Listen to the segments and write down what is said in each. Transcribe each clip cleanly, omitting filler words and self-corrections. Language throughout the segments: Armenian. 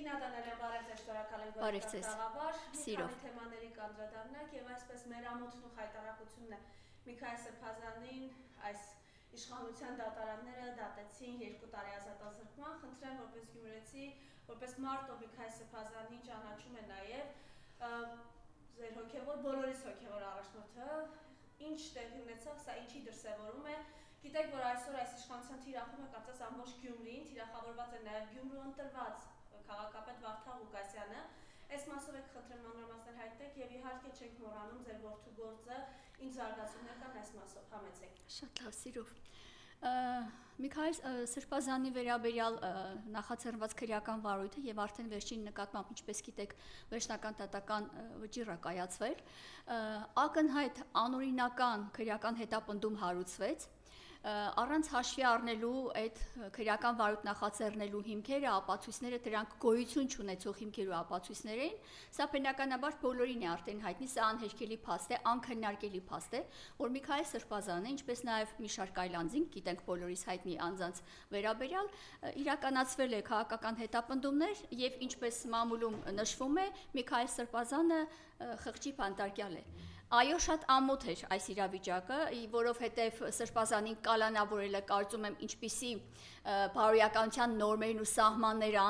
Քինադաներյան բարև ձեզ, շնորհակալ ենք, որ եկաք տաղավար, մի քանի թեմաների կանդրադառնանք եւ այսպես մեր ամոթն ու խայտարակությունն է Միքայել Սրբազանին այս իշխանության դատարանները դատեցին 2 տարի ազատազրկման, խնդրեմ որպես գյումրեցի, որպես մարդ, ով Միքայել Սրբազանին ճանաչում է նաեւ ձեր հոգեվոր, բոլորիս հոգեվոր առաջնորդը, ինչ տեղի ունեցավ, սա ինչի դրսևորում է։ Գիտեք, որ այսօր այս իշխանության թիրախում է կարծես ամբողջ Գյումրին, թիրախավորված է նաև Գյումրու ընտրված քաղաքապետ Վարդան Ղուկասյանը։ Այս մասով եք խնդրեմ մանրամասներ հայտնեք եւ իհարկե չենք մոռանում ձեր որդու գործը, ինչ զարգացումներ կան այս մասով, համեցեք։ Շատ լավ, սիրով։ Միքայել Սրբազանի վերաբերյալ նախաձեռնված քրեական վարույթը եւ արդեն վերջին նկատմամբ, ինչպես գիտեք, վերջնական դատական վճիռ է կայացվել, ակնհայտ անօրինական քրեական հետապնդում հարուցվեց առանց հաշվի առնելու այդ քրեական վարույթ նախաձեռնելու հիմքերը, ապացույցները, դրանք գոյություն չունեցող հիմքեր ու ապացույցներ էին, սա բնականաբար բոլորին է արդեն հայտնի, սա անհերքելի փաստ է, անքննարկելի փաստ է, որ Միքայել Սրբազանը, ինչպես նաև մի շարք այլ անձինք, գիտենք բոլորիս հայտնի անձանց վերաբերյալ, իրականացվել է քաղաքական հետապնդումներ եւ ինչպես մամուլում նշվում է, Միքայել Սրբազանը խղճի բանտարկյալ է։ Այո, շատ ամոթ էր այս իրավիճակը, որովհետև Սրբազանին կալանավորելը կարծում եմ ինչպիսի բարոյականության նորմերն ու սահմանները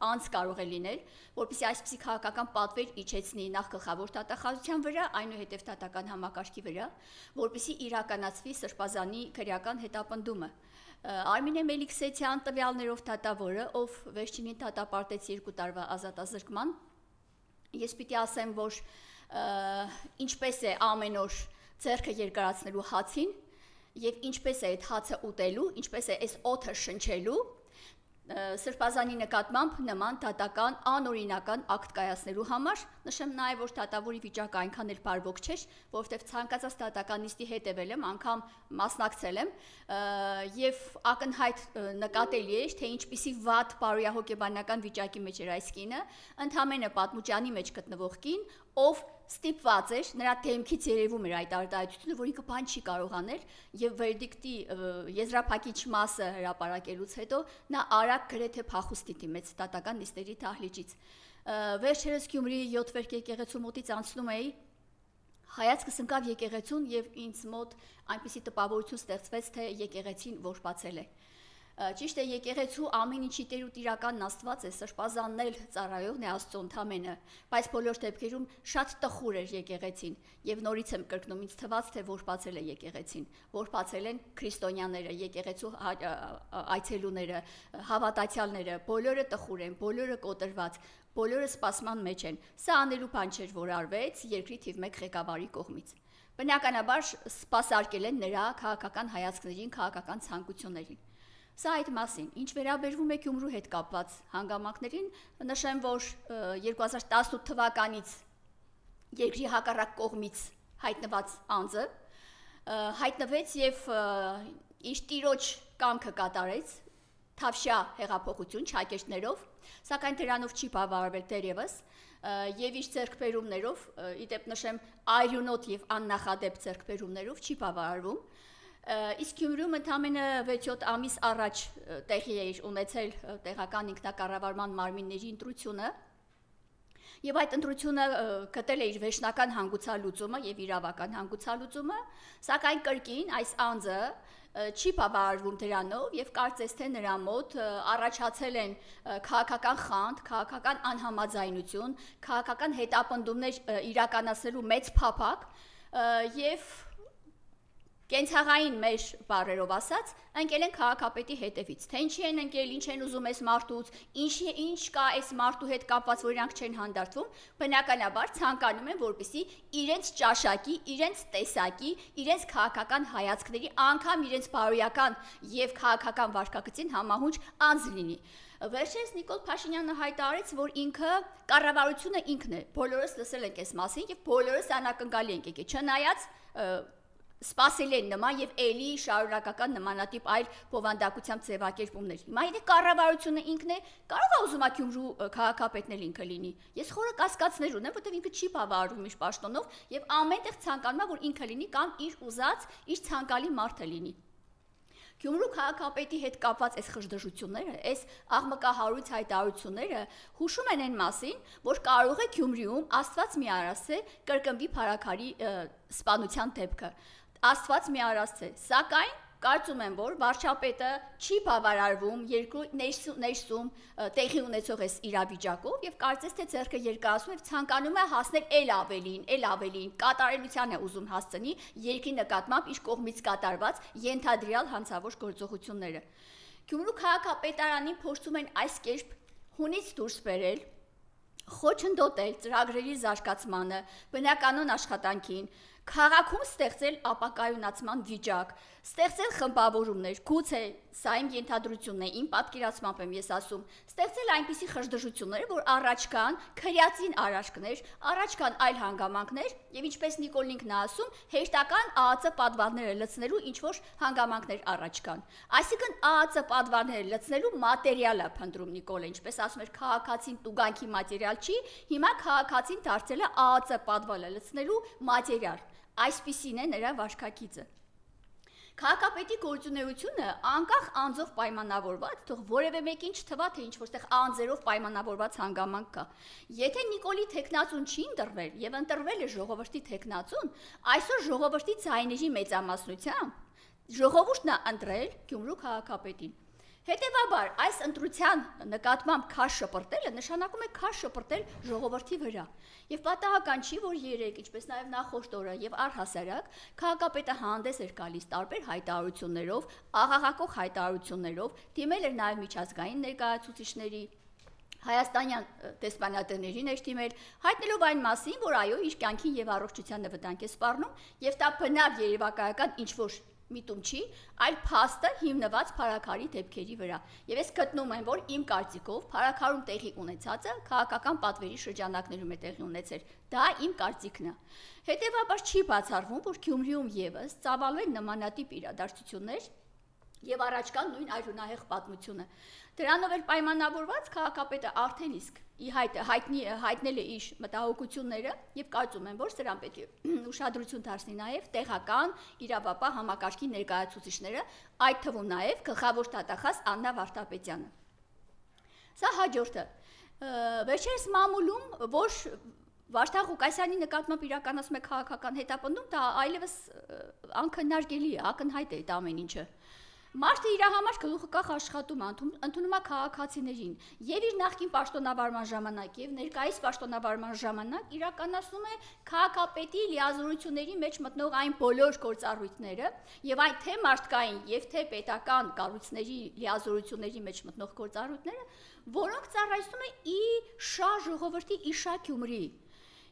անց կարող է լինել, որպեսզի այսպիսի քաղաքական պատվեր իջեցնի նախ գլխավոր դատախազության վրա, այնուհետև դատական համակարգի վրա, որպեսզի իրականացվի Սրբազանի քրեական հետապնդումը։ Արմինե Մելիքսեթյան տվյալներով դատավորը, ով վերջինին դատապարտեց 2 տարվա ազատազրկման, ես պիտի ասեմ, որ ինչպես է ամեն օր ձեռքը երկարացնելու հացին եւ ինչպես է այդ հացը ուտելու, ինչպես է այս օդը շնչելու, Սրբազանի նկատմամբ նման դատական անօրինական ակտ կայացնելու համար, նշեմ նաև, որ դատավորի վիճակը այնքան էլ բարվոք չէր, որովհետև ցանկացած դատական նիստի հետևել եմ, անգամ մասնակցել եմ եւ ակնհայտ նկատելի էր, թե ինչպիսի վատ բարոյահոգեբանական վիճակի մեջ էր այս կինը, ընդհանրապես պատմուճանի մեջ գտնվող կին, ով ստիպված էր, նրա դեմքից երևում էր այդ արտահայտությունը, որ ինքը բան չի կարող անել եւ վերդիկտի եզրափակիչ մասը հրապարակելուց հետո նա արագ գրեթե փախուստ դիմեց դատական նիստերի դահլիճից։ Վերջերս Գյումրիի 7 եկեղեցու մոտից անցնում էի, հայացքս ընկավ եկեղեցուն եւ ինձ մոտ այնպիսի տպավորություն ստեղծվեց, թե եկեղեցին որպացել է։ Ճիշտ է, եկեղեցու ամեն ինչի տեր ու տիրականն Աստված է, Սրբազանն էլ ծառայողն է Աստծո ընդամենը, բայց բոլոր դեպքերում շատ տխուր էր եկեղեցին եւ նորից եմ կրկնում, ինձ թվաց, թե որպացել է եկեղեցին, որպացել են քրիստոնյաները, եկեղեցու այցելուները, հավատացյալները, բոլորը տխուր են, բոլորը կոտրված, բոլորը սպասման մեջ են։ Սա անելու բան չէր, որ արվեց երկրի թիվ 1 ղեկավարի կողմից։ Բնականաբար սպասարկել են նրա քաղաքական հայացքներին, քաղաքական ցանկություններին։ Սա այդ մասին, ինչ վերաբերվում է Գյումրու հետ կապված հանգամանքներին, նշեմ, որ 2018 թվականից երկրի հակառակ կողմից հայտնված անձը հայտնվեց եւ իր տիրոջ կամքը կատարեց Թավշյա հեղափոխություն չակերտներով, սակայն դրանով չի բավարարվել դերևս եւ իր ձեռքբերումներով, իդեպ նշեմ, այրունոտ եւ աննախադեպ ձեռքբերումներով չի բավարարվում։ Իսկ Գյումրիում ընդամենը 6-7 ամիս առաջ տեղի էր ունեցել տեղական ինքնակառավարման մարմինների ընտրությունը եւ այդ ընտրությունը գտել է իր վերջնական հանգուցալուծումը եւ իրավական հանգուցալուծումը, սակայն կրկին այս անձը չի բավարարվում դրանով եւ կարծես թե նրա մոտ առաջացել են քաղաքական խանդ, քաղաքական անհամաձայնություն, քաղաքական հետապնդումներ իրականացնելու մեծ փափակ եւ կենցաղային մեր բառերով ասած, ընկել են քաղաքապետի հետևից, թե ինչի են ընկել, ինչ են ուզում այս մարդուց, ինչ կա այս մարդու հետ կապված, որ իրանք չեն հանդարտվում, բնականաբար ցանկանում են, որպեսզի իրենց ճաշակի, իրենց տեսակի, իրենց քաղաքական հայացքների, անգամ իրենց բարոյական եւ քաղաքական վարքագծին համահունչ անձ լինի։ Վերջերս Նիկոլ Փաշինյանը հայտարարեց, որ ինքը կառավարությունը ինքն է, բոլորս լսել ենք այս մասին եւ բոլորս անակնկալի ենք եկել, չնայած սպասել են նման եւ էլի շարունակական նմանատիպ այլ բովանդակությամբ ձևակերպումներ։ Հիմա եթե կառավարությունը ինքն է, կարող է ուզում Գյումրու քաղաքապետն էլ ինքը լինի։ Ես խորը կասկածներ ունեմ, որտեղ ինքը չի բավարարում իր պաշտոնով եւ ամենտեղ ցանկանում է, որ ինքը լինի կամ իր ուզած, իր ցանկալի մարդը լինի։ Գյումրու քաղաքապետի հետ կապված այս խժդժությունները, այս աղմկահարույց հայտարարությունները հուշում են այն մասին, որ կարող է Գյումրիում Աստված մի արասցե կրկնվի փառաքարի սպանության դեպքը։ Աստված մի արասցե, սակայն կարծում եմ, որ վարչապետը չի բավարարվում երկու ներսում տեղի ունեցող այս իրավիճակով եւ կարծես թե ձեռքը երկարացում եւ ցանկանում է հասնել էլ ավելին, կատարելության է ուզում հասցնի երկրի նկատմամբ իր կողմից կատարված ենթադրյալ հանցավոր գործողությունները։ Գյումրու քաղաքապետարանին փորձում են այս կերպ հունից դուրս բերել, խոչընդոտել ծրագրերի զարգացմանը, բնականոն աշխատանքին, քաղաքում ստեղծել ապակայունացման վիճակ, ստեղծել խմբավորումներ, գուցե սա իմ ենթադրությունն է, իմ պատկերացմամբ եմ ես ասում, ստեղծել այնպիսի խժդժություններ, որ առաջ կան քրեածին արարքներ, առաջ կան այլ հանգամանքներ եւ ինչպես Նիկոլն ինքն է ասում, հեշտական ԱԱՑ պատվարները լցնելու ինչ որ հանգամանքներ առաջ կան։ Այսինքն ԱԱՑ պատվարները լցնելու մատերիալ է փնտրում Նիկոլը, ինչպես ասում էր, քաղաքացին տուգանքի մատերիալ չի, հիմա քաղաքացին դարձել է ԱԱՑ պատվալը լցնելու մատերիալ։ Այսպիսին է նրա վարքագիծը։ Քաղաքապետի գործունեությունը անկախ անձով պայմանավորված, թող որևէ մեկին չթվա, թե ինչ-որտեղ անձերով պայմանավորված հանգամանք կա։ Եթե Նիկոլի թեկնածուն չի ընտրվել եւ ընտրվել է ժողովրդի թեկնածուն, այսօր ժողովրդի ցայների մեծամասնությամբ ժողովուրդն է ընտրել Գյումրու քաղաքապետին։ Հետևաբար, այս ընտրության նկատմամբ քաշ շպրտելը նշանակում է քաշ շպրտել ժողովրդի վրա։ Եվ պատահական չի, որ երեք, ինչպես նաև նախորդ օրը եւ առհասարակ, քաղաքապետը հանդես էր գալիս տարբեր հայտարարություններով, աղաղակող հայտարարություններով, դիմել էր նաև միջազգային ներկայացուցիչների, հայաստանյան դեսպանատներին էր դիմել, հայտնելով այն մասին, որ այո, իր կյանքին եւ առողջությանը վտանգ է սպառնում, եւ դա բնավ երևակայական ինչ-որ միտում չի, այլ փաստը հիմնված փառաքարի դեպքերի վրա։ Եվ ես գտնում եմ, որ իմ կարծիքով փառաքարում տեղի ունեցածը քաղաքական պատվերի շրջանակներում է տեղի ունեցել։ Դա իմ կարծիքն է։ Հետևաբար չի բացառվում, որ Գյումրիում եւս ծավալվեն նմանատիպ իրադարձություններ եւ առաջ կան նույն այրունահեղ պատմությունը։ Դրանով էլ պայմանավորված քաղաքապետը արդեն իսկ հայտնել է իր մտահոգությունները եւ կարծում եմ, որ սրան պետք է ուշադրություն դարձնի նաեւ տեղական իրավապահ համակարգի ներկայացուցիչները, այդ թվում նաեւ գլխավոր դատախազ Աննա Վարդապետյանը։ Սա հաջորդը։ Վերջերս մամուլում, որ Վարդան Ղուկասյանի նկատմամբ իրականացում է քաղաքական հետապնդում, դա այլևս անքննարկելի է, ակնհայտ է այդ ամեն ինչը։ Մարդը իր համար գլուխը կախ աշխատում ընդունում է քաղաքացիներին եւ իր նախկին պաշտոնավարման ժամանակ եւ ներկայիս պաշտոնավարման ժամանակ իրականացնում է քաղաքապետի լիազորությունների մեջ մտնող այն բոլոր գործառույթները եւ այն թե մարդկային եւ թե պետական կառույցների լիազորությունների մեջ մտնող գործառույթները, որոնք ծառայում են ի շահ ժողովրդի, ի շահ Գյումրիի։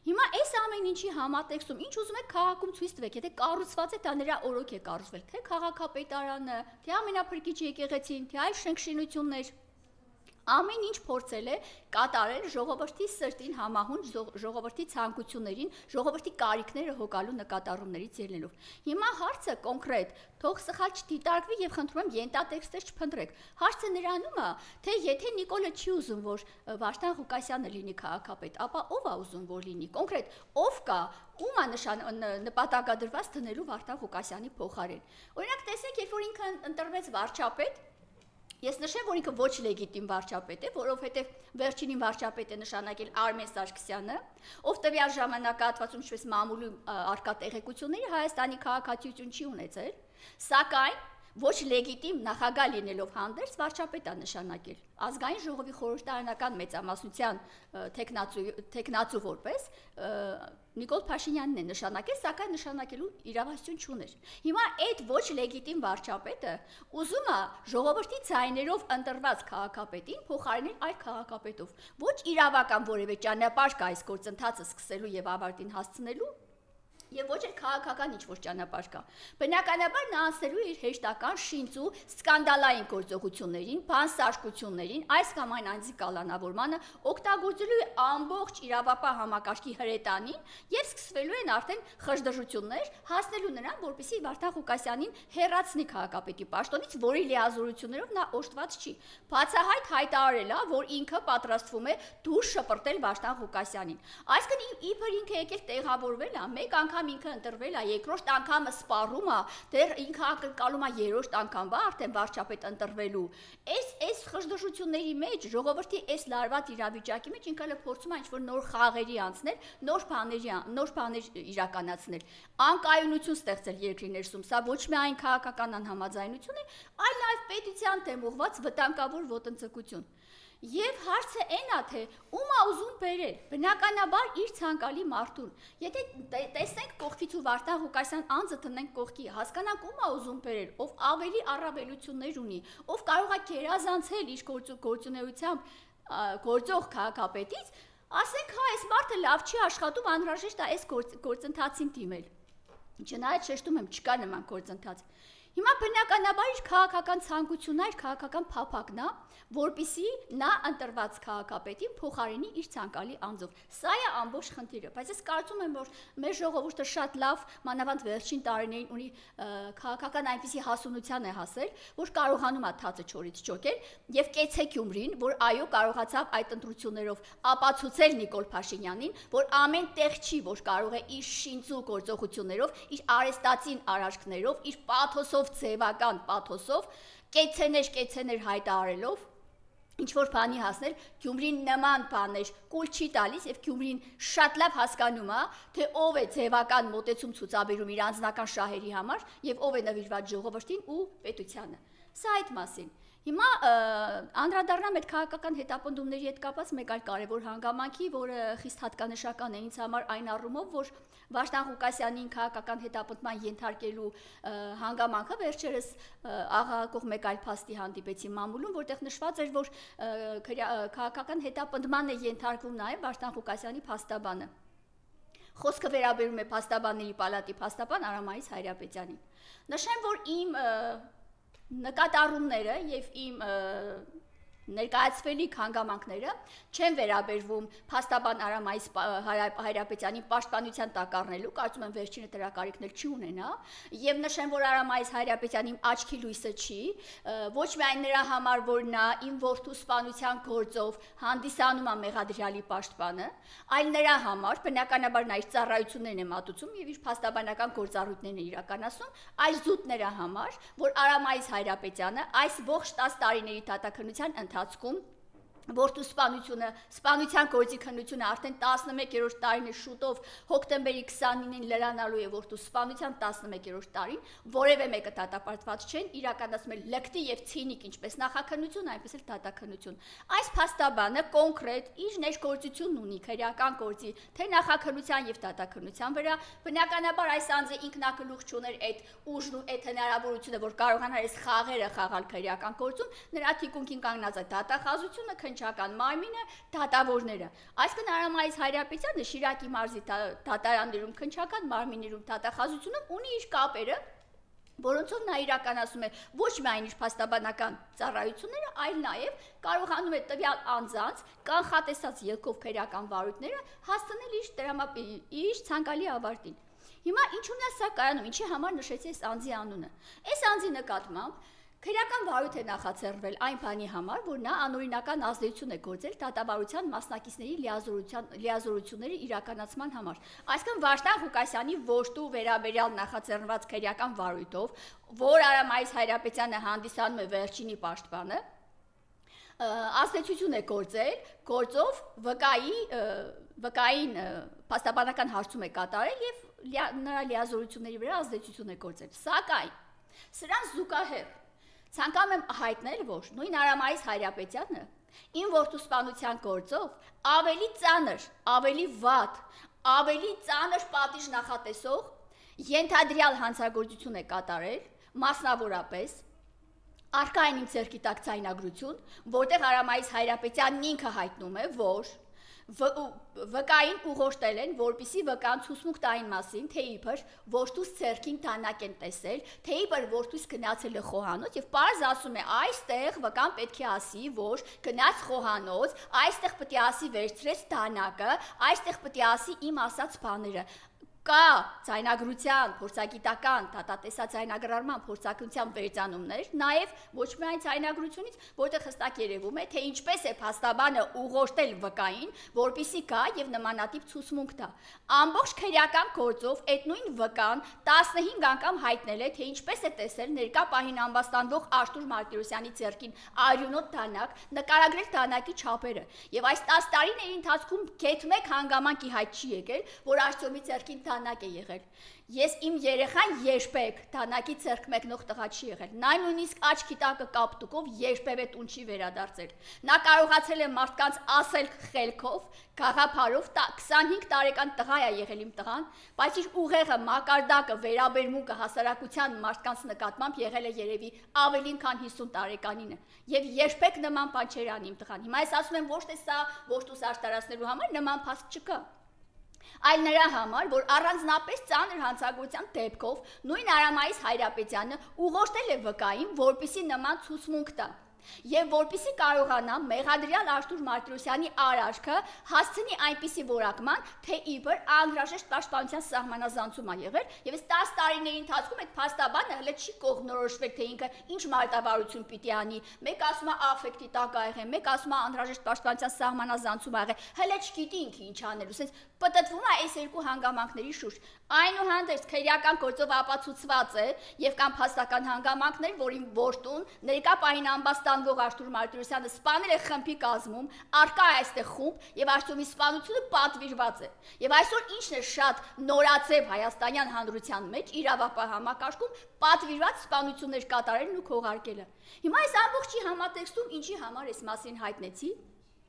Հիմա այս ամեն ինչի համատեքստում ինչ ուզում եք քաղաքում ցույց տվեք, եթե կառուցված է դա նրա օրոք է կառուցվել, թե քաղաքապետարանը, թե ամենափրկիչ եկեղեցին, թե այլ շենքշինություններ, ամեն ինչ փորձել է կատարել ժողովրդի սրտին համահունչ, ժողովրդի ցանկություններին, ժողովրդի կարիքները հոգալու նկատառումներից ելնելով։ Հիմա հարցը կոնկրետ, թող սխալ չդիտարկվի եւ խնդրում եմ ենթատեքստեր չփնտրեք։ Հարցը նրանում է, թե եթե Նիկոլը չի ուզում, որ Վարդան Ղուկասյանը լինի քաղաքապետ, ապա ով է ուզում, որ լինի։ Կոնկրետ ով կա, ում է նպատակադրված դնելու Վարդան Ղուկասյանի փոխարեն։ Օրինակ, տեսեք, երբ որ ինքը ընտրվեց վարչապետ, ես նշեմ, որ ինքը ոչ լեգիտիմ վարչապետ է, որովհետև վերջինին վարչապետ է նշանակել Արմեն Սարգսյանը, ով տվյալ ժամանակահատվածում ինչպես մամուլի արկա տեղեկությունների Հայաստանի քաղաքացիություն չի ունեցել, սակայն ոչ լեգիտիմ նախագահ լինելով հանդերձ վարչապետ է նշանակել։ Ազգային ժողովի խորհրդարանական մեծամասնության թեկնածու որպես Նիկոլ Փաշինյանն է նշանակել, սակայն նշանակելու իրավասություն չուներ։ Հիմա այդ ոչ լեգիտիմ վարչապետը ուզում է ժողովրդի ցայներով ընտրված քաղաքապետին փոխարինել այլ քաղաքապետով։ Ոչ իրավական որևէ ճանապարհ կա այս գործընթացը սկսելու եւ ավարտին հասցնելու, եւ ոչ էլ քաղաքական ինչ-որ ճանապարհ կա։ Բնականաբար նա անցնելու իր հեշտական շինծու սկանդալային գործողություններին, բանսարկություններին, այս կամ այն անձի կալանավորմանը, օգտագործելու է ամբողջ իրավապահ համակարգի հրետանին եւ սկսվելու են արդեն խժդժություններ, հասնելու նրան, որպեսզի Վարդան Ղուկասյանին հեռացնի քաղաքապետի պաշտոնից, որի լիազորություններով նա օժտված չի։ Բացահայտ հայտարարել է, որ ինքը պատրաստվում է դուրս շպրտել Վարդան Ղուկասյանին։ Այսինքն իբր ինքը եկել տեղավորվել է, մեկ անգամ անգամ ինքը ընտրվել է, երկրորդ անգամը սպառում է, դեռ ինքը ակնկալում է երրորդ անգամվա արդեն վարչապետ ընտրվելու։ Այս խժդժությունների մեջ, ժողովրդի այս լարված իրավիճակի մեջ ինքը փորձում է ինչ-որ նոր խաղերի անցնել, նոր բաներ իրականացնել, անկայունություն ստեղծել երկրի ներսում։ Սա ոչ միայն քաղաքական անհամաձայնություն է, այլ նաև պետության դեմ ուղղված վտանգավոր ոտնձգություն։ Եվ հարցը այն է, թե ում է ուզում բերել, բնականաբար իր ցանկալի մարդուն։ Եթե տեսնենք կողքից ու Վարդան Ղուկասյան անձը տնենք կողքի, հասկանանք ում է ուզում բերել, ով ավելի առավելություններ ունի, ով կարող է գերազանցել իր գործունեությամբ գործող քաղաքապետից, ասենք հա, այս մարդը լավ չի աշխատում, անհրաժեշտ է այս գործընթացին դիմել։ Չնայած շեշտում եմ, չկա նման գործընթաց։ Հիմա բնականաբար իր քաղաքական ցանկությունն է, իր քաղաքական փափագն է, որպիսի նա ընտրված քաղաքապետին փոխարինի իր ցանկալի անձով։ Սա է ամբողջ խնդիրը, բայց ես կարծում եմ, որ մեր ժողովուրդը շատ լավ, մանավանդ վերջին տարիներին ունի քաղաքական այնպիսի հասունության է հասել, որ կարողանում է թացը չորից ճոկել եւ կեցե Գյումրին, որ այո կարողացավ այդ ընտրություններով ապացուցել Նիկոլ Փաշինյանին, որ ամեն տեղ չի, որ կարող է իր շինծու գործողություններով, իր արեստացին արարքներով, իր պաթոսով, ձևական պաթոսով, կեցեներ հայտարարելով ինչ որ բանի հասնել, Գյումրին նման բաներ կուլ չի տալիս եւ Գյումրին շատ լավ հասկանում է, թե ով է ձևական մոտեցում ցուցաբերում իր անձնական շահերի համար եւ ով է նվիրված ժողովրդին ու պետությանը։ Սա այդ մասին։ Հիմա անդրադառնամ այդ քաղաքական հետապնդումների հետ կապված մեկ այլ կարևոր հանգամանքի, որը խիստ հատկանշական է ինձ համար այն առումով, որ Վարդան Ղուկասյանին քաղաքական հետապնդման ենթարկելու հանգամանքը վերջերս աղաղակող մեկ այլ փաստի հանդիպեցի մամուլում, որտեղ նշված էր, որ քաղաքական հետապնդման է ենթարկվում նաև Վարդան Ղուկասյանի փաստաբանը։ Խոսքը վերաբերում է փաստաբանների պալատի փաստաբան Արամայիս Հայրապետյանին։ Նշեմ, որ իմ նկատառումները եւ իմ ներկայացվելիք հանգամանքները չեն վերաբերվում փաստաբան Արամայիս Հայրապետյանի պաշտպանության տակ առնելու, կարծում եմ վերջինը դրա կարիքն էլ չի ունենա, եւ նշեմ, որ Արամայիս Հայրապետյանի աչքի լույսը չի, ոչ միայն նրա համար, որ նա իմ որդու սպանության գործով հանդիսանում է մեղադրյալի պաշտպանը, այլ նրա համար, բնականաբար նա իր ծառայություններն է մատուցում եւ իր փաստաբանական գործառույթներն է իրականացնում, այլ զուտ նրա համար, որ Արամայիս Հայրապետյանը այս ողջ 10 տարիների դատաքննության ընթացքում որդու սպանության գործի քննությունը արդեն 11-րդ տարին է շուտով հոկտեմբերի 29-ին լրանալու է որդու սպանության 11-րդ տարին, որևէ մեկը դատապարտված չեն, իրականացում են լկտի եւ ցինիկ ինչպես նախաքննություն, այնպես էլ դատաքննություն։ Այս փաստաբանը կոնկրետ իր ներգործությունն ունի քրեական գործի թե նախաքննության եւ դատաքննության վրա, բնականաբար այս անձը ինքնակլուխ չուներ այդ ուժն ու այդ հնարավորությունը, որ կարողանար այս խաղերը խաղալ քրեական գործում, նրա թիկունքին կանգնած է դատախազությունը, քննչական մարմինը, դատավորները։ Այսինքն Արամայիս Հայրապետյանը Շիրակի մարզի դատարաններում քննչական մարմիններում դատախազությունում ունի իր կապերը, որոնցով նա իրականացում է ոչ միայն իր փաստաբանական ծառայությունները, այլ նաև կարողանում է տվյալ անձանց կանխատեսած ելքով քրեական վարույթները հասցնել իր ցանկալի ավարտին։ Հիմա ինչու՞ն է սա կայանում, ինչի համար նշեցի այս անձի անունը։ Այս անձի նկատմամբ քրեական վարույթ է նախաձեռնվել այն բանի համար, որ նա անօրինական ազդեցություն է գործել դատավարության մասնակիցների լիազորությունների իրականացման համար։ Այսինքն Վարդան Ղուկասյանի որդու վերաբերյալ նախաձեռնված քրեական վարույթով, որ Արամայիս Հայրապետյանը հանդիսանում է վերջինի պաշտպանը, ազդեցություն է գործել, գործով վկային փաստաբանական հարցում է կատարել եւ նրա լիազորությունների վրա ազդեցություն է գործել։ Սակայն սրան զուգահեռ ցանկանում եմ հայտնել, որ նույն Արամայիս Հայրապետյանը իմ որդու սպանության գործով ավելի ծանր, ավելի վատ, ավելի ծանր պատիժ նախատեսող ենթադրյալ հանցագործություն է կատարել, մասնավորապես Արկային իմ ձեռքի տակ ցայնագրություն, որտեղ Արամայիս Հայրապետյանն ինքը հայտնում է, որ վկային ուղղորդել են, որպիսի վկան ցուցմուկ տային մասին, թե իբր որդուս ձեռքին դանակ են տեսել, թե իբր որդուս գնացել է խոհանոց եւ պարզ ասում է, այստեղ վկան պետք է ասի, որ գնաց խոհանոց, այստեղ պետք է ասի վերցրեց դանակը, այստեղ պետք է ասի իմ ասած բաները։ կա ձայնագրության, փորձագիտական, դատատեսաձայնագրարման փորձակնության վերծանումներ, նաև ոչ միայն ձայնագրությունից, որտեղ հստակ երևում է, թե ինչպես է փաստաբանը ուղղորդել վկային, որպեսզի գա եւ նմանատիպ ցուցմունք տա։ Ամբողջ քրեական գործով այդ նույն վկան 15 անգամ հայտնել է, թե ինչպես է տեսել ներկա պահին ամբաստանվող Աշտուր Մարտիրոսյանի ձեռքին արյունոտ դանակ, նկարագրել դանակի չափերը։ Եվ այս 10 տարիների ընթացքում գեթ մեկ հանգամանքի հայտ չի եկել, որ Աշտոմի ձեռքին դանակ է եղել։ Ես իմ երեխան երբեք դանակի ձեռք մեկնող տղա չի եղել։ Նա նույնիսկ աչքի տակը կապտուկով երբևէ տուն չի վերադարձել։ Նա կարողացել է մարդկանց ասել խելքով, գաղափարով, 25 տարեկան տղա է եղել իմ տղան, բայց իր ուղեղը, մակարդակը, վերաբերմունքը հասարակության մարդկանց նկատմամբ եղել է երևի ավելին քան 50 տարեկանինը։ Եվ երբեք նման բան չէր անի իմ տղան։ Հիմա ես ասում եմ ոչ թե սա ողջ ուսարտարացնելու համար նման փաստ չկա։ Այլ նրա համար, որ առանձնապես ծանր հանցագործության դեպքով նույն Արամայիս Հայրապետյանը ուղղորդել է վկային, որպեսզի նման ցուցմունք տա։ Եվ որպեսզի կարողանա մեղադրյալ Աշտուր Մարտիրոսյանի արարքը հասցնի այնպիսի որակման, թե իբր անհրաժեշտ պաշտպանության սահմանազանցում է եղել, եւ այս 10 տարիների ընթացքում այդ փաստաբանը հələ չի կողմնորոշվել, թե ինքը ինչ մարտավարություն պիտի անի։ Մեկ ասում է աֆեկտի տակ ա եղել, մեկ ասում է անհրաժեշտ պաշտպանության սահմանազանցում ա եղել, հələ չգիտի ինքը ինչ անելու, ասես պտտվում է այս երկու հանգամանքների շուրջ։ Այնուհանդերձ քրեական գործով ապացուցված է եւ կան փաստական հանգամանքներ, որին որդուն ներկա պահին ամբաստանվող Աշտուր Մարտիրոսյանը սպանել է խմբի կազմում, արկա է այստեղ խումբ եւ Աշտոմի սպանությունը պատվիրված է։ Եվ այսօր ինչն է շատ նորացև հայաստանյան հանրության մեջ իրավապահ համակարգում պատվիրված սպանություններ կատարելն ու քողարկելը։ Հիմա այս ամբողջի համատեքստում ինչի համար այս մասին հայտնեցի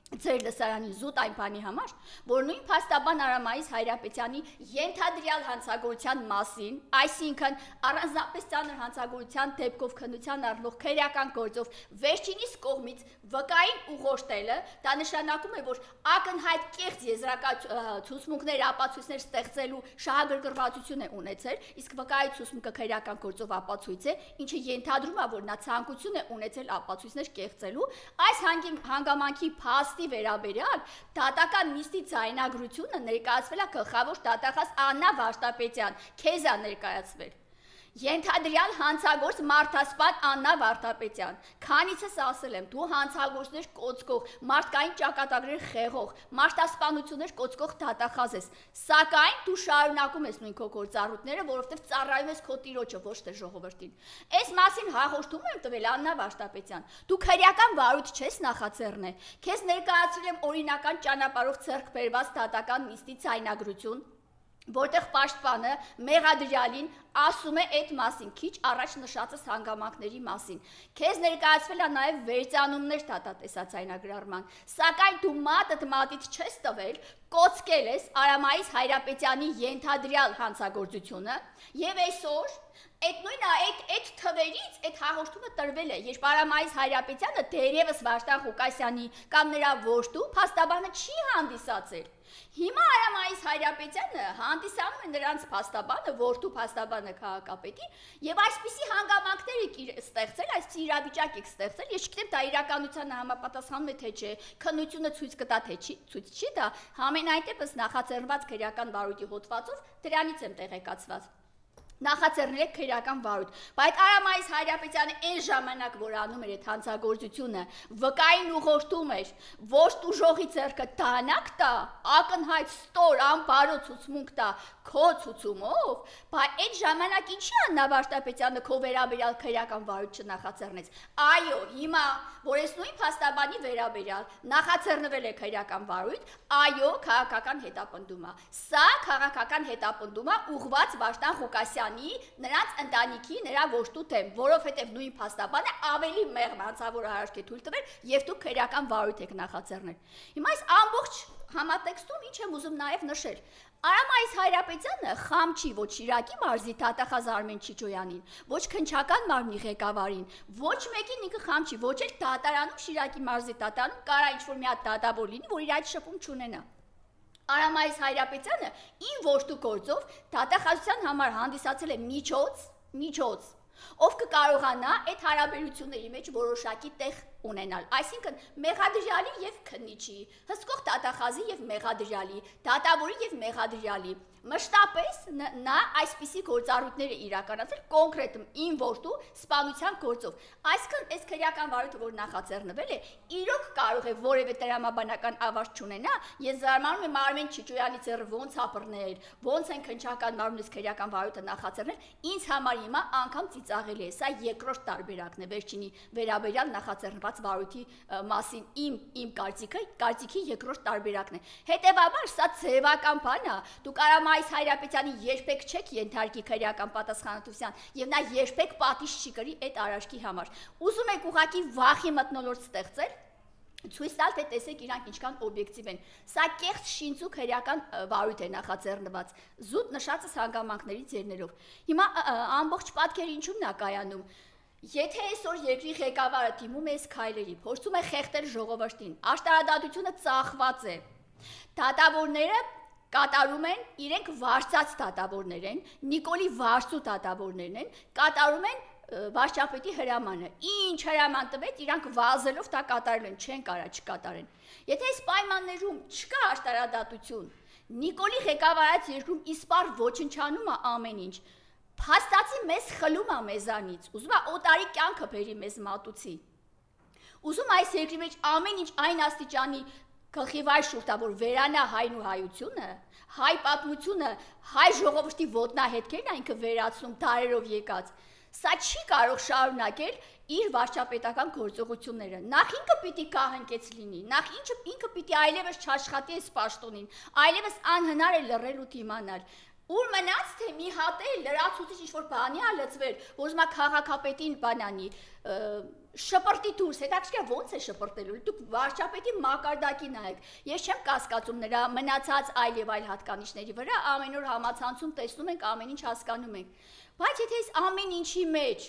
ձեր լսարանի զուտ այն բանի համար, որ նույն փաստաբան Արամայիս Հայրապետյանի ենթադրյալ հանցագործության մասին, այսինքն առանձնապես ծանր հանցագործության դեպքով քննության առնող քրեական գործով վերջինիս կողմից վկային ուղղորդելը, դա նշանակում է, որ ակնհայտ կեղծ ցուցմունքներ, ապացույցներ ստեղծելու շահագրգռվածություն է ունեցել, իսկ վկայի ցուցմունքը քրեական գործով ապացույց է, ինչը ենթադրում է, որ նա ցանկություն է ունեցել ապացույցներ կեղծելու, այս հանգամանքի փաստ վերաբերյալ դատական նիստի ձայնագրությունը ներկայացվել է գլխավոր դատախազ Աննա Վարդապետյան, քեզ է ներկայացվել։ Ենթադրյալ հանցագործ մարդասպան Աննա Վարդապետյան, քանիցս ասել եմ, դու հանցագործներ կոծկող, մարդկային ճակատագրեր խեղող, մարդասպանություններ կոծկող դատախազ ես, սակայն դու շարունակում ես նույն քո գործառույթները, որովհետև ծառայում ես քո տիրոջը, ոչ թե ժողովրդին։ Այս մասին հաղորդում եմ տվել Աննա Վարդապետյան, դու քրեական վարույթ չես նախաձեռնել, քեզ ներկայացրել եմ օրինական ճանապարհով ձեռք բերված դատական նիստի ձայնագրություն, որտեղ պաշտպանը մեղադրյալին ասում է այդ մասին, քիչ առաջ նշածս հանգամանքների մասին։ Քեզ ներկայացվել է նաև վերծանումներ դատատեսաձայնագրարման, սակայն դու մատից չես տվել, կոծկել ես Արամայիս Հայրապետյանի ենթադրյալ հանցագործությունը եւ այսօր այդ թվերից այդ հաղորդումը տրվել է, երբ Արամայիս Հայրապետյանը դերևս Վարդան Ղուկասյանի կամ նրա որդու փաստաբանը չի հանդիսացել։ Հիմա Արամայիս Հայրապետյանը հանդիսանում է նրանց փաստաբանը, որդու փաստաբանը քաղաքապետի, եւ այսպիսի հանգամանքներ եք ստեղծել, այսպիսի իրավիճակ եք ստեղծել, ես չգիտեմ դա իրականությանը համապատասխանում է թե չէ, քննությունը ցույց կտա թե ցույց չի տա, համենայն դեպս նախաձեռնված քրեական վարույթի հոդվածով դրանից եմ տեղեկացված։ Նախաձեռնել եք քրեական վարույթ, բայց Արամայիս Հայրապետյանը այն ժամանակ, որ անում էր այդ հանցագործությունը, վկային ուղղորդում էր, ոչ ուժողի ձեռքը դանակ տա, ակնհայտ ստոր անբարո ցուցմունք տա քո ցուցումով, բայց այդ ժամանակ ինչի Աննա Վարդապետյանը քո վերաբերյալ քրեական վարույթ չնախաձեռնեց։ Այո, հիմա, որ այս նույն փաստաբանի վերաբերյալ նախաձեռնվել է քրեական վարույթ, այո, քաղաքական հետապնդում է։ Սա քաղաքական հետապնդում է ուղղված Վարդան Ղուկասյանի նրանց ընտանիքի, նրա որդու դեմ, որովհետև նույն փաստաբանը ավելի մեղմ հանցավոր արարք է թույլ տվել եւ դուք քրեական վարույթ եք նախաձեռնել։ Հիմա այս ամբողջ համատեքստում ինչ եմ ուզում նաեւ նշել։ Արամայիս Հայրապետյանը խամ չի ոչ Շիրակի մարզի դատախազ Արմեն Չիչոյանին, ոչ քննչական մարմնի ղեկավարին, ոչ մեկին ինքը խամ չի, ոչ էլ դատարանում Շիրակի մարզի դատարանում կարա ինչ-որ մի հատ դատավոր լինի, որ իր այդ շփում չունենա։ Արամայիս Հայրապետյանը ին որդու գործով դատախազության համար հանդիսացել է միջոց, ով կկարողանա այդ հարաբերությունների մեջ որոշակի տեղ ունենալ, այսինքն մեղադրյալի եւ քննիչի, հսկող դատախազի եւ մեղադրյալի, դատավորի եւ մեղադրյալի մշտապես նա այսպիսի գործառույթները իրականացրել կոնկրետ ին որդու սպանության գործով։ Այսինքն այս քրեական վարույթը, որ նախաձեռնվել է, իրոք կարող է որևէ տրամաբանական ավարտ չունենա։ Ես զարմանում եմ Արմեն Չիչոյանի ձեռը ոնց ապրներ, ոնց են քննչական մարմնից քրեական վարույթը նախաձեռնել, ինձ համար հիմա անգամ ծիծաղելի է։ Սա երկրորդ տարբերակն է վերջինի վերաբերյալ նախաձեռնված վարույթի մասին իմ կարծիքի երկրորդ տարբերակն է։ Հետևաբար սա ձևական բան է, դու կարող այս Հայրապետյանի երբեք չեք ենթարկի քրեական պատասխանատվության եւ նա երբեք պատիժ չի կրի այդ արարքի համար։ Ուզում եք ուղղակի վախի մթնոլորտ ստեղծել, ցույց տալ, թե տեսեք իրանք ինչքան օբյեկտիվ են։ Սա կեղծ շինծու քրեական վարույթ է նախաձեռնված, զուտ նշածս հանգամանքների ձեռներով։ Հիմա ամբողջ պատկերը ինչու՞մն է կայանում։ Եթե այսօր երկրի ղեկավարը դիմում է այս քայլերի, փորձում է խեղդել ժողովրդին, աշտարադատությունը ծախված է, դատավորները կատարում են, իրենք վարձած դատավորներ են, Նիկոլի վարձու դատավորներն են, կատարում են վարչապետի հրամանը։ Ինչ հրաման տվեց, իրանք վազելով դա կատարել են, չեն կարա չկատարեն։ Եթե այս պայմաններում չկա աշտարադատություն, Նիկոլի ղեկավարած երկրում իսպար ոչնչանում է ամեն ինչ, փաստացի մեզ խլում է մեզանից, ուզում է օտարի կյանքը բերի մեզ մատուցի։ Ուզում այս երկրի մեջ ամեն ինչ այն աստիճանի գլխիվայր շուրջ որ վերանա հայն ու հայությունը, հայ պատմությունը, հայ ժողովրդի ոտնահետքերն այնքը վերացնում դարերով եկած, սա չի կարող շարունակել իր վարչապետական գործողությունները։ Նախ ինքը պիտի կահնկեց լինի, նախ ինքը պիտի այլևս չաշխատի այս պաշտոնին, այլևս անհնար է լռել ու դիմանալ։ Ուր մնաց թե մի հատ է լրացուցիչ ինչ-որ բանի ա լծվեր, որ ուզում ա քաղաքապետին բանանի, շպրտի դուրս, հետաքրքիր ոնց է շպրտելու, դուք վարչապետի մակարդակի նայեք, ես չեմ կասկածում նրա մնացած այլ եւ այլ հատկանիշների վրա, ամեն օր համացանցում տեսնում ենք, ամեն ինչ հասկանում ենք, բայց եթե այս ամեն ինչի մեջ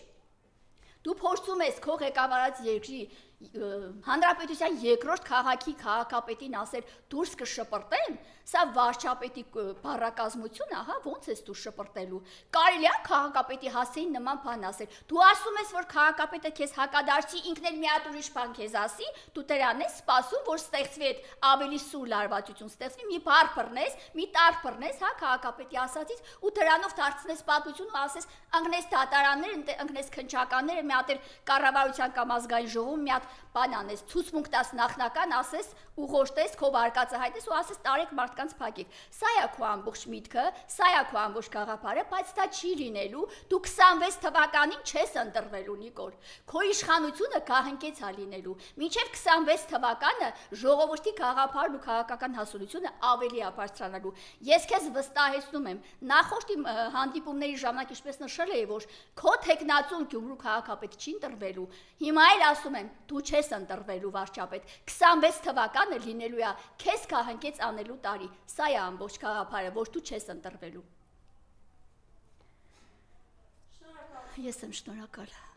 դու փորձում ես քո ղեկավարած երկրի հանրապետության երկրորդ քաղաքի քաղաքապետին ասել դուրս կշպրտեն, սա վարչապետի բառակազմություն է, հա, ոնց ես դու շպրտելու։ Կարելի է քաղաքապետի հասցեին նման բան ասել։ Դու ասում ես, որ քաղաքապետը քեզ հակադարձի, ինքն էլ մի հատ ուրիշ բան քեզ ասի, դու դրան ես սպասում, որ ստեղծվի այդ ավելի սուր լարվածություն, ստեղծվի մի բառ բռնես, մի տար բռնես, հա, քաղաքապետի ասածից ու դրանով դարձնես պատմություն ու ասես ընկնես դատարաններ, ընկնես քննչականները, մի հատ էլ կառավարության կամ ազգային ժողովում մի հատ բան անես, ցուցմունք տաս նախնական, ասես ուղղորդես քո վարկածը հայտես ու ասես տարեք մարդկանց փակեք։ Սա է քո ամբողջ միտքը, սա է քո ամբողջ գաղափարը, բայց դա չի լինելու։ Դու 26 թվականին չես ընտրվելու, Նիկոլ։ Քո իշխանությունը գահնկեց է լինելու։ Մինչև 26 թվականը ժողովրդի գաղափարն ու քաղաքական հասունությունը ավելի է բարձրանալու։ Ես քեզ վստահեցնում եմ, նախորդ հանդիպումների ժամանակ ինչպես նշել էի, որ քո տեխնացուն Գյումրու քաղաքապետ չի ընտրվելու։ Հիմա էլ ասում եմ, դու չես ընտրվելու վարչապետ։ 26 թվականը լինելու է քեզ գահնկեց անելու տարի։ Սա է ամբողջ գաղափարը, որ դու չես ընտրվելու։ Ես եմ շնորհակալ։